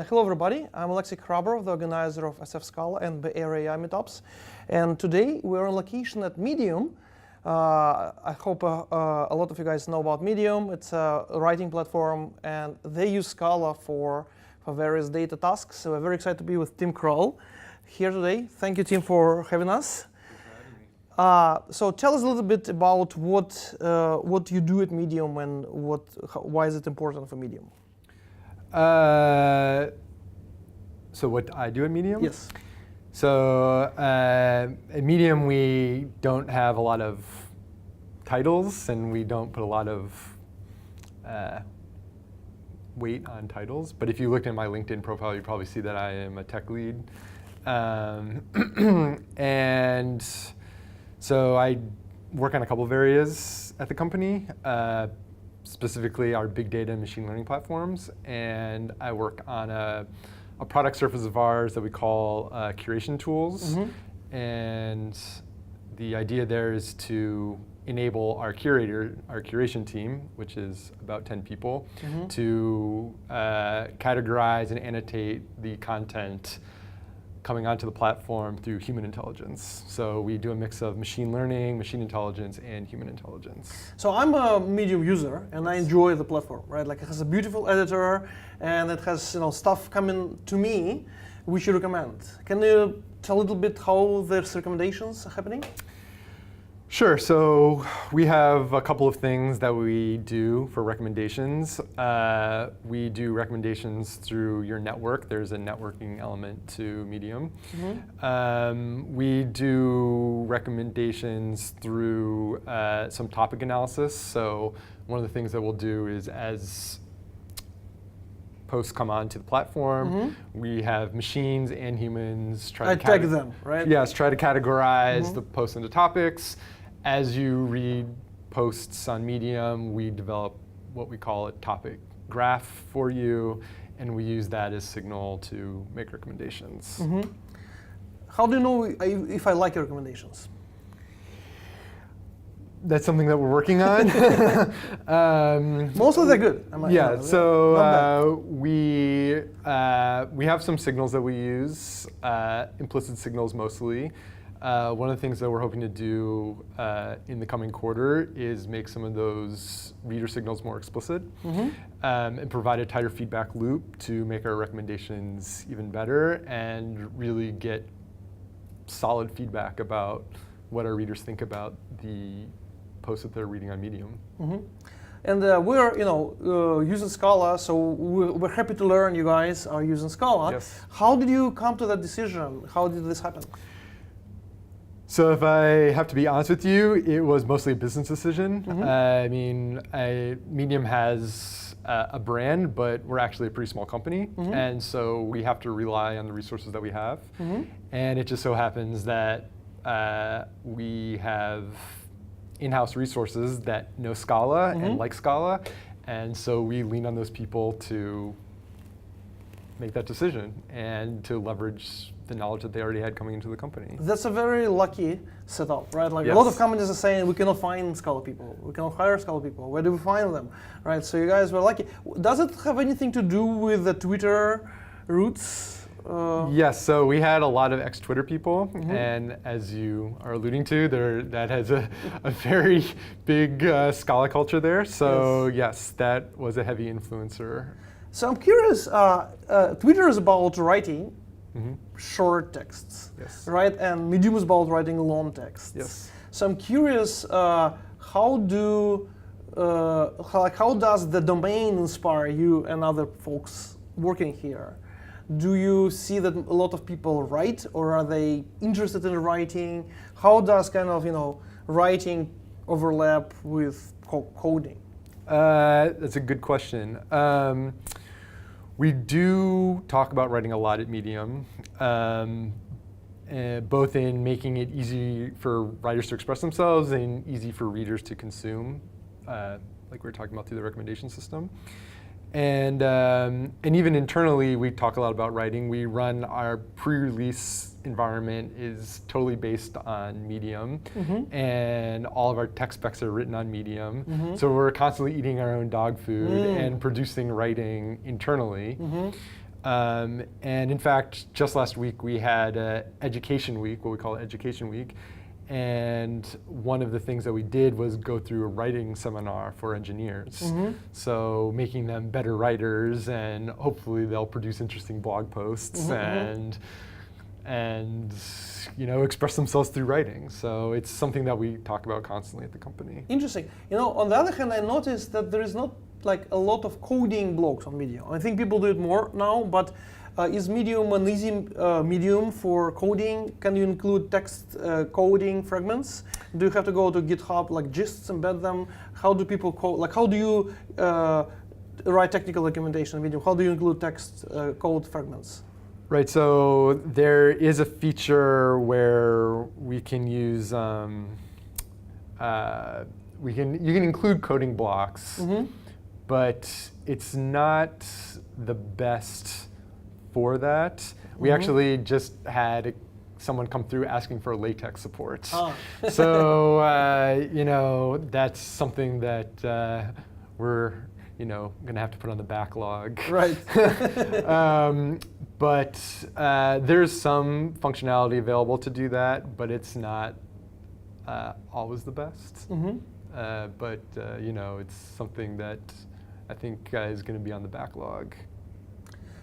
Hello everybody, I'm Alexey Krabarov, the organizer of SF Scala and BRAI meetups. And today we're on location at Medium. I hope a lot of you guys know about Medium. It's a writing platform and they use Scala for various data tasks. So we're very excited to be with Tim Kral here today. Thank you, Tim, for having us. Thanks for having me. So tell us a little bit about what you do at Medium and why is it important for Medium? So what I do at Medium? Yes. So at Medium, we don't have a lot of titles, and we don't put a lot of weight on titles. But if you looked at my LinkedIn profile, you'd probably see that I am a tech lead. And so I work on a couple of areas at the company. Specifically our big data and machine learning platforms, and I work on a product surface of ours that we call curation tools. Mm-hmm. And the idea there is to enable our curation team, which is about 10 people, mm-hmm. to categorize and annotate the content coming onto the platform through human intelligence. So we do a mix of machine learning, machine intelligence, and human intelligence. So I'm a Medium user, and I enjoy the platform, right? Like it has a beautiful editor, and it has stuff coming to me, which you recommend. Can you tell a little bit how these recommendations are happening? Sure. So we have a couple of things that we do for recommendations. We do recommendations through your network. There's a networking element to Medium. Mm-hmm. We do recommendations through some topic analysis. So one of the things that we'll do is as posts come onto the platform, mm-hmm. we have machines and humans try to tag them, right? Yes, try to categorize mm-hmm. the posts into topics. As you read posts on Medium, we develop what we call a topic graph for you, and we use that as signal to make recommendations. Mm-hmm. How do you know if I like your recommendations? That's something that we're working on. Mostly they're good. Yeah, so we have some signals that we use, implicit signals mostly. One of the things that we're hoping to do in the coming quarter is make some of those reader signals more explicit, mm-hmm. And provide a tighter feedback loop to make our recommendations even better and really get solid feedback about what our readers think about the posts that they're reading on Medium. Mm-hmm. And we're using Scala, so we're happy to learn you guys are using Scala. Yes. How did you come to that decision? How did this happen? So if I have to be honest with you, it was mostly a business decision. Mm-hmm. Medium has a brand, but we're actually a pretty small company. Mm-hmm. And so we have to rely on the resources that we have. Mm-hmm. And it just so happens that we have in-house resources that know Scala mm-hmm. and like Scala. And so we lean on those people to make that decision and to leverage the knowledge that they already had coming into the company. That's a very lucky setup, right? Like yes. A lot of companies are saying we cannot find Scala people, we cannot hire Scala people. Where do we find them, right? So you guys were lucky. Does it have anything to do with the Twitter roots? Yes, so we had a lot of ex-Twitter people, mm-hmm. and as you are alluding to, that has a very big Scala culture there. So yes, that was a heavy influencer. So I'm curious, Twitter is about writing mm-hmm. short texts, yes. right? And Medium is about writing long texts. Yes. So I'm curious, how does the domain inspire you and other folks working here? Do you see that a lot of people write, or are they interested in writing? How does writing overlap with coding? That's a good question. We do talk about writing a lot at Medium, both in making it easy for writers to express themselves and easy for readers to consume, like we were talking about through the recommendation system. And even internally, we talk a lot about writing. We run our pre-release environment is totally based on Medium, mm-hmm. and all of our tech specs are written on Medium. Mm-hmm. So we're constantly eating our own dog food and producing writing internally. Mm-hmm. And in fact, just last week we had Education Week, what we call Education Week. And one of the things that we did was go through a writing seminar for engineers. So making them better writers, and hopefully they'll produce interesting blog posts and express themselves through writing. So it's something that we talk about constantly at the company. Interesting. On the other hand, I noticed that there is not like a lot of coding blogs on Medium. I think people do it more now, but is Medium an easy medium for coding? Can you include text coding fragments? Do you have to go to GitHub, like gists, embed them? How do people code? Like, how do you write technical documentation in Medium? How do you include text code fragments? Right. So there is a feature where we can use you can include coding blocks, but it's not the best for that. We actually just had someone come through asking for LaTeX support. So that's something that we're going to have to put on the backlog. Right. But there's some functionality available to do that, but it's not always the best. But it's something that I think is going to be on the backlog.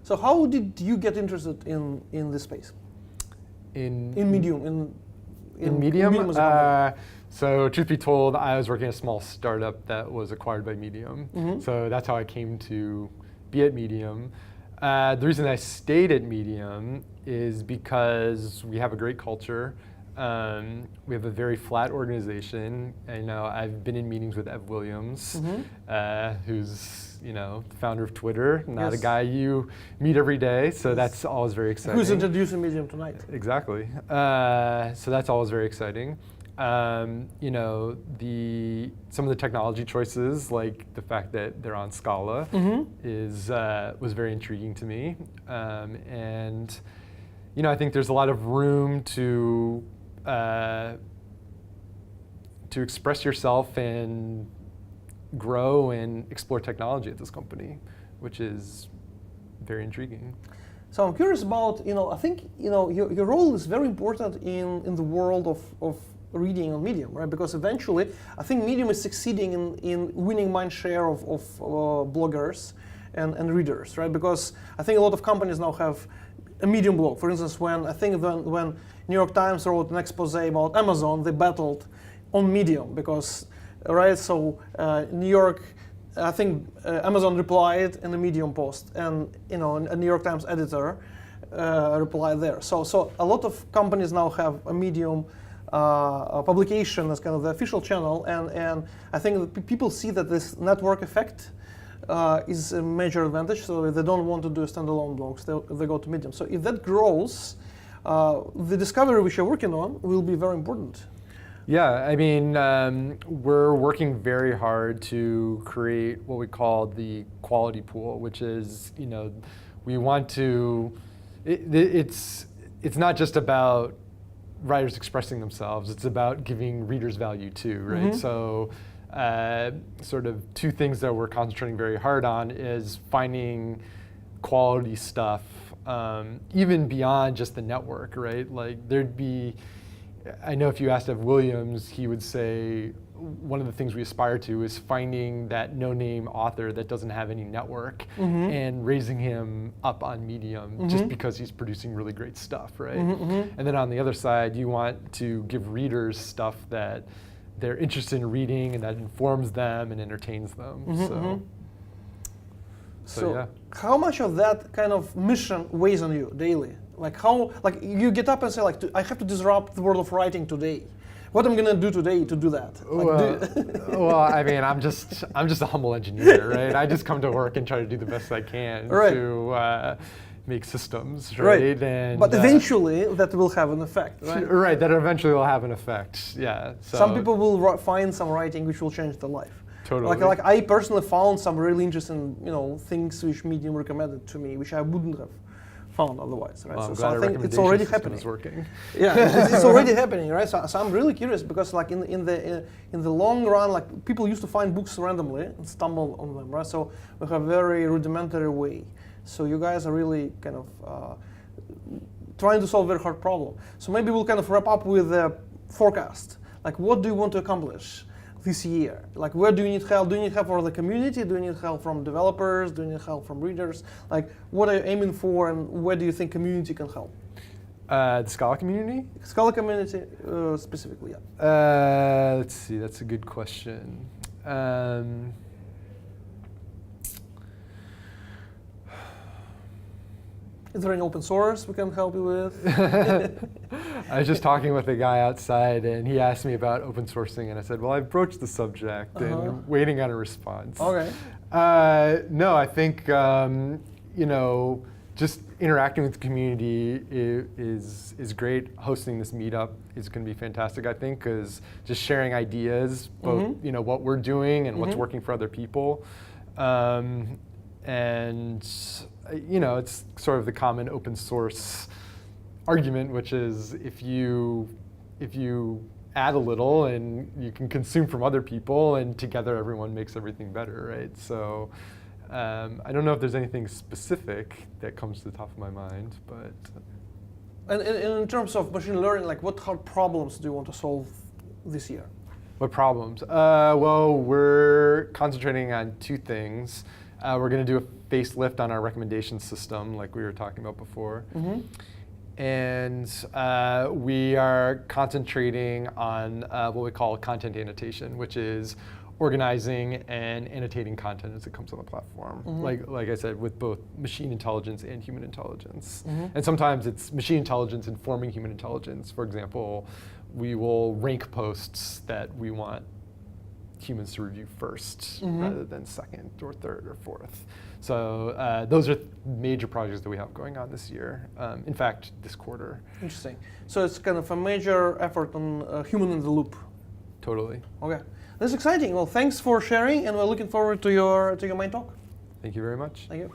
So how did you get interested in this space? In Medium? In Medium? So truth be told, I was working at a small startup that was acquired by Medium. So that's how I came to be at Medium. The reason I stayed at Medium is because we have a great culture. We have a very flat organization. I've been in meetings with Ev Williams, who's the founder of Twitter, not a guy you meet every day, so that's always very exciting. Who's introducing Medium tonight? Exactly. So that's always very exciting. Some of the technology choices, like the fact that they're on Scala, was very intriguing to me. And I think there's a lot of room to express yourself and grow and explore technology at this company, which is very intriguing. So I'm curious about, I think, your role is very important in the world of reading on Medium, right? Because eventually, I think Medium is succeeding in winning mind share of bloggers and readers, right? Because I think a lot of companies now have a Medium blog. For instance, when New York Times wrote an expose about Amazon, they battled on Medium because, right? So New York, I think Amazon replied in a Medium post, and a New York Times editor replied there. So a lot of companies now have a Medium publication as kind of the official channel, and I think that people see that this network effect is a major advantage. So if they don't want to do standalone blogs, they go to Medium. So if that grows, the discovery which you're working on will be very important. Yeah, I mean, we're working very hard to create what we call the quality pool, which is, we want to, it's not just about writers expressing themselves, it's about giving readers value too, right? So sort of two things that we're concentrating very hard on is finding quality stuff, even beyond just the network, right? Like I know if you asked Ev Williams, he would say one of the things we aspire to is finding that no-name author that doesn't have any network and raising him up on Medium just because he's producing really great stuff, right? And then on the other side, you want to give readers stuff that they're interested in reading and that informs them and entertains them. So yeah. How much of that kind of mission weighs on you daily? Like you get up and say, I have to disrupt the world of writing today. What am I going to do today to do that? Well, I mean, I'm just a humble engineer, right? I just come to work and try to do the best I can to make systems, right? And, but eventually, that will have an effect, right? Right, that eventually will have an effect, yeah. So some people will find some writing which will change their life. Totally. Like I personally found some really interesting, things which Medium recommended to me, which I wouldn't have found otherwise, right? Well, so I think it's already happening. Is working. Yeah, it's already happening, right? So I'm really curious because, like in the long run, like people used to find books randomly and stumble on them, right? So we have a very rudimentary way. So you guys are really kind of trying to solve a very hard problem. So maybe we'll kind of wrap up with a forecast. Like, what do you want to accomplish this year? Like, where do you need help? Do you need help for the community? Do you need help from developers? Do you need help from readers? Like, what are you aiming for, and where do you think community can help? The Scala community? Scala community specifically, yeah. Let's see, that's a good question. Is there any open source we can help you with? I was just talking with a guy outside, and he asked me about open sourcing, and I said, well, I've broached the subject and waiting on a response. Okay. No, I think, just interacting with the community is great. Hosting this meetup is going to be fantastic, I think, because just sharing ideas, both what we're doing and what's working for other people. It's sort of the common open source argument, which is if you add a little and you can consume from other people, and together everyone makes everything better, right? So I don't know if there's anything specific that comes to the top of my mind, but. And in terms of machine learning, like, what hard problems do you want to solve this year? What problems? Well, we're concentrating on two things. We're going to do a facelift on our recommendation system, like we were talking about before. And we are concentrating on what we call content annotation, which is organizing and annotating content as it comes on the platform. Like I said, with both machine intelligence and human intelligence. And sometimes it's machine intelligence informing human intelligence. For example, we will rank posts that we want humans to review first rather than second or third or fourth. So those are major projects that we have going on this year. In fact, this quarter. Interesting. So it's kind of a major effort on human in the loop. Totally. Okay. That's exciting. Well, thanks for sharing, and we're looking forward to your main talk. Thank you very much. Thank you.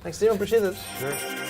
Thanks, Steve. Appreciate it. Sure.